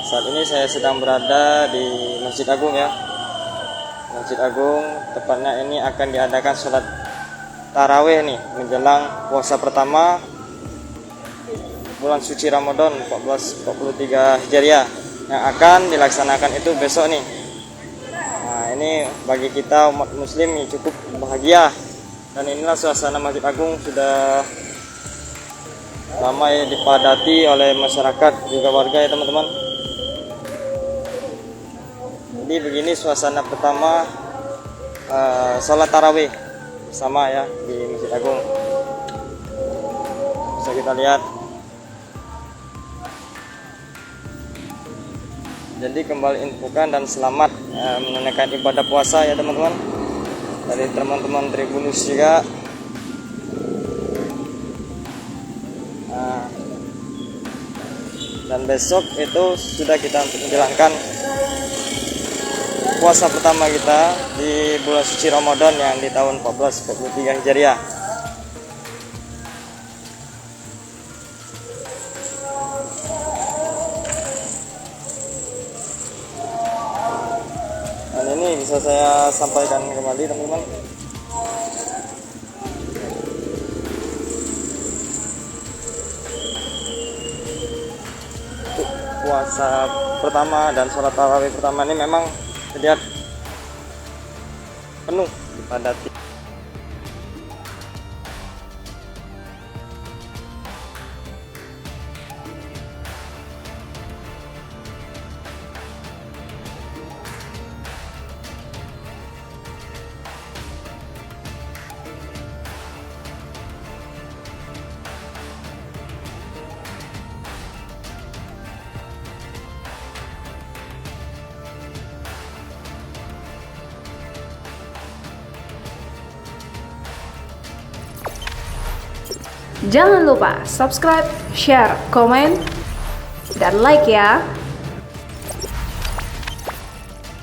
Saat ini saya sedang berada di Masjid Agung ya. Masjid Agung, tepatnya ini akan diadakan sholat tarawih nih menjelang puasa pertama bulan suci Ramadan 1443 Hijriah yang akan dilaksanakan itu besok nih. Nah, ini bagi kita umat muslim cukup bahagia, dan inilah suasana Masjid Agung sudah ramai dipadati oleh masyarakat juga warga ya teman-teman. Jadi begini suasana pertama sholat tarawih bersama ya di Masjid Agung. Bisa kita lihat. Jadi kembali infokan dan selamat menunaikan ibadah puasa ya teman-teman, dari teman-teman Tribunus juga. Dan besok itu sudah kita untuk menjalankan puasa pertama kita di bulan suci Ramadan yang di tahun 1443 Hijriah. Dan ini bisa saya sampaikan kembali teman-teman. Puasa pertama dan sholat tarawih pertama ini memang terlihat penuh dipadati. Jangan lupa subscribe, share, komen, dan like ya.